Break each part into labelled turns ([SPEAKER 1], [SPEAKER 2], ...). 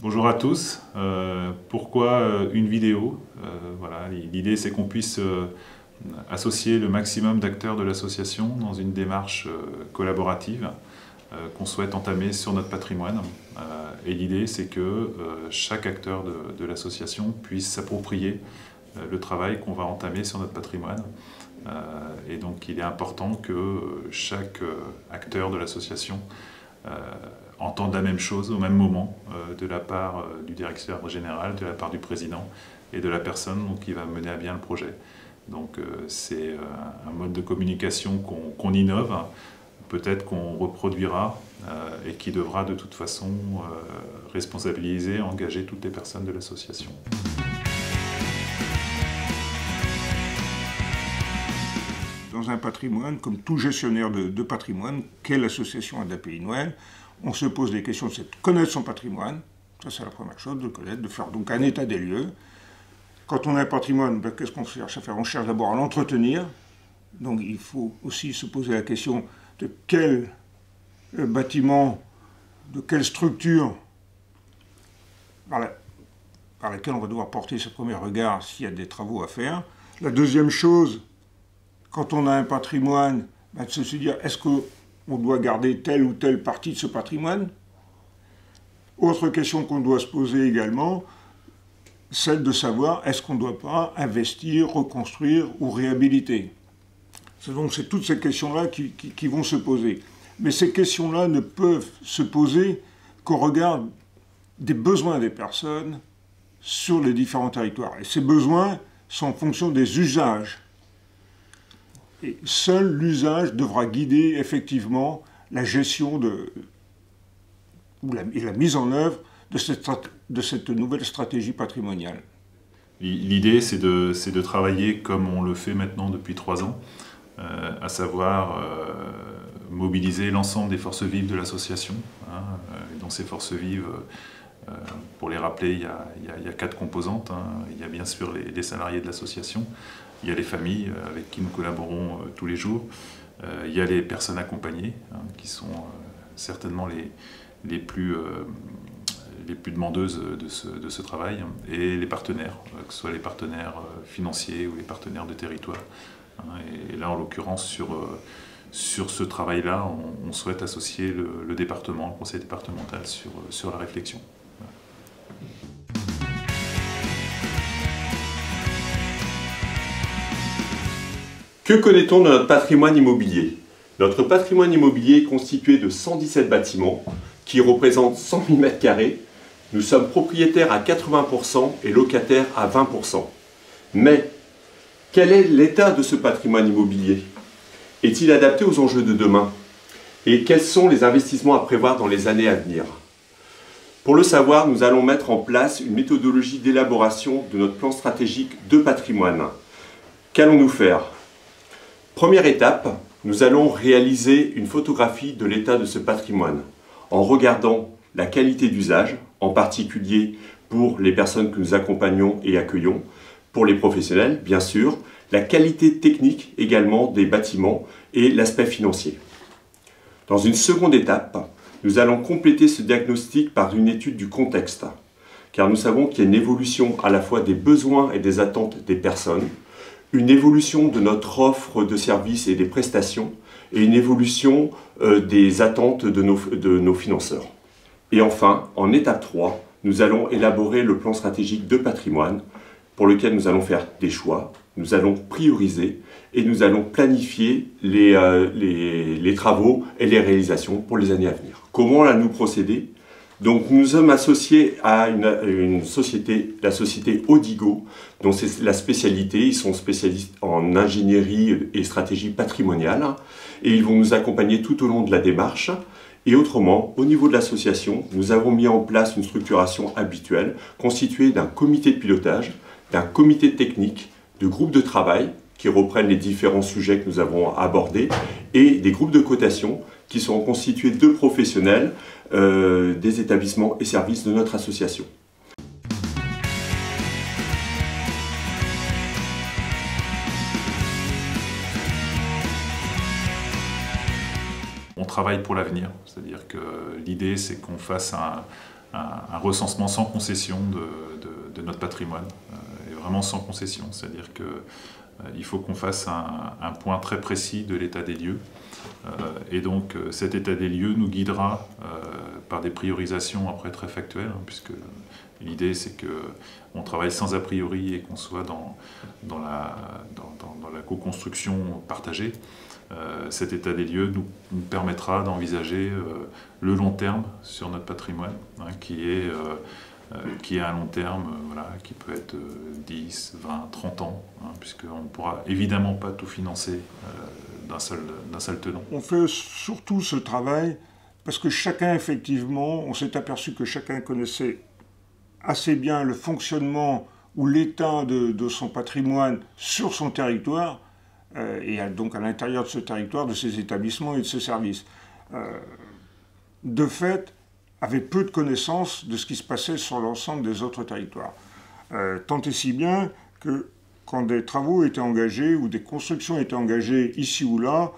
[SPEAKER 1] Bonjour à tous. Pourquoi une vidéo? Voilà, l'idée c'est qu'on puisse associer le maximum d'acteurs de l'association dans une démarche collaborative qu'on souhaite entamer sur notre patrimoine. Et l'idée c'est que chaque acteur de l'association puisse s'approprier le travail qu'on va entamer sur notre patrimoine. Et donc il est important que chaque acteur de l'association entende la même chose au même moment, de la part du directeur général, de la part du président et de la personne qui va mener à bien le projet. Donc c'est un mode de communication qu'on innove, peut-être qu'on reproduira et qui devra de toute façon responsabiliser, engager toutes les personnes de l'association.
[SPEAKER 2] Dans un patrimoine, comme tout gestionnaire de patrimoine, qu'est l'association ADAPI Noël, on se pose des questions, c'est de connaître son patrimoine, ça c'est la première chose, de connaître, de faire donc un état des lieux. Quand on a un patrimoine, qu'est-ce qu'on cherche à faire? On cherche d'abord à l'entretenir, donc il faut aussi se poser la question de quel bâtiment, de quelle structure par laquelle on va devoir porter ce premier regard s'il y a des travaux à faire. La deuxième chose, quand on a un patrimoine, de se dire est-ce qu'on doit garder telle ou telle partie de ce patrimoine? Autre question qu'on doit se poser également, celle de savoir est-ce qu'on ne doit pas investir, reconstruire ou réhabiliter. Donc c'est toutes ces questions-là qui vont se poser. Mais ces questions-là ne peuvent se poser qu'au regard des besoins des personnes sur les différents territoires. Et ces besoins sont en fonction des usages. Et seul l'usage devra guider effectivement la gestion et la mise en œuvre de cette nouvelle stratégie patrimoniale.
[SPEAKER 1] L'idée c'est de travailler comme on le fait maintenant depuis 3 ans, à savoir mobiliser l'ensemble des forces vives de l'association. Dans ces forces vives, pour les rappeler, il y a 4 composantes. Il y a bien sûr les salariés de l'association, il y a les familles avec qui nous collaborons tous les jours, il y a les personnes accompagnées, qui sont certainement les plus demandeuses de ce travail, et les partenaires, que ce soit les partenaires financiers ou les partenaires de territoire. Et là, en l'occurrence, sur ce travail-là, on souhaite associer le département, le conseil départemental sur la réflexion.
[SPEAKER 3] Que connaît-on de notre patrimoine immobilier? Notre patrimoine immobilier est constitué de 117 bâtiments qui représentent 100 000 m². Nous sommes propriétaires à 80% et locataires à 20%. Mais quel est l'état de ce patrimoine immobilier? Est-il adapté aux enjeux de demain? Et quels sont les investissements à prévoir dans les années à venir? Pour le savoir, nous allons mettre en place une méthodologie d'élaboration de notre plan stratégique de patrimoine. Qu'allons-nous faire? Première étape, nous allons réaliser une photographie de l'état de ce patrimoine en regardant la qualité d'usage, en particulier pour les personnes que nous accompagnons et accueillons, pour les professionnels bien sûr, la qualité technique également des bâtiments et l'aspect financier. Dans une seconde étape, nous allons compléter ce diagnostic par une étude du contexte, car nous savons qu'il y a une évolution à la fois des besoins et des attentes des personnes, une évolution de notre offre de services et des prestations, et une évolution des attentes de nos financeurs. Et enfin, en étape 3, nous allons élaborer le plan stratégique de patrimoine, pour lequel nous allons faire des choix, nous allons prioriser et nous allons planifier les travaux et les réalisations pour les années à venir. Comment allons-nous procéder? Donc nous sommes associés à une société, la société Odigo, dont c'est la spécialité. Ils sont spécialistes en ingénierie et stratégie patrimoniale et ils vont nous accompagner tout au long de la démarche. Et autrement, au niveau de l'association, nous avons mis en place une structuration habituelle constituée d'un comité de pilotage, d'un comité technique, de groupes de travail qui reprennent les différents sujets que nous avons abordés et des groupes de cotation qui sont constitués de professionnels des établissements et services de notre association.
[SPEAKER 1] On travaille pour l'avenir, c'est-à-dire que l'idée c'est qu'on fasse un recensement sans concession de notre patrimoine, et vraiment sans concession, c'est-à-dire qu'il faut qu'on fasse un point très précis de l'état des lieux, et donc cet état des lieux nous guidera par des priorisations après très factuelles, puisque l'idée c'est qu'on travaille sans a priori et qu'on soit dans la co-construction partagée. Cet état des lieux nous permettra d'envisager le long terme sur notre patrimoine, qui est un long terme qui peut être 10, 20, 30 ans, puisqu'on ne pourra évidemment pas tout financer d'un seul tenant.
[SPEAKER 2] On fait surtout ce travail parce que chacun, effectivement, on s'est aperçu que chacun connaissait assez bien le fonctionnement ou l'état de son patrimoine sur son territoire, et donc à l'intérieur de ce territoire, de ses établissements et de ses services. De fait, avait peu de connaissances de ce qui se passait sur l'ensemble des autres territoires. Tant et si bien que quand des travaux étaient engagés ou des constructions étaient engagées ici ou là,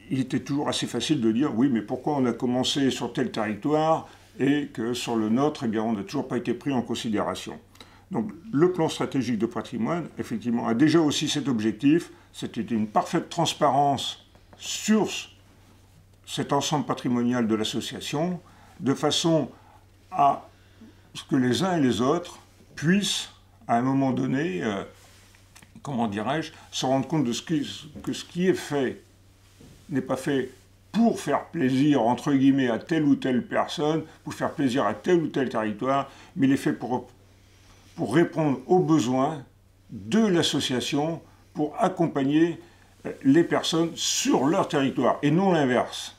[SPEAKER 2] il était toujours assez facile de dire « oui, mais pourquoi on a commencé sur tel territoire et que sur le nôtre, eh bien, on n'a toujours pas été pris en considération ». Donc le plan stratégique de patrimoine, effectivement, a déjà aussi cet objectif, c'était une parfaite transparence sur cet ensemble patrimonial de l'association, de façon à ce que les uns et les autres puissent, à un moment donné, comment dirais-je, se rendre compte que ce qui est fait n'est pas fait pour faire plaisir, entre guillemets, à telle ou telle personne, pour faire plaisir à tel ou tel territoire, mais il est fait pour répondre aux besoins de l'association, pour accompagner les personnes sur leur territoire, et non l'inverse.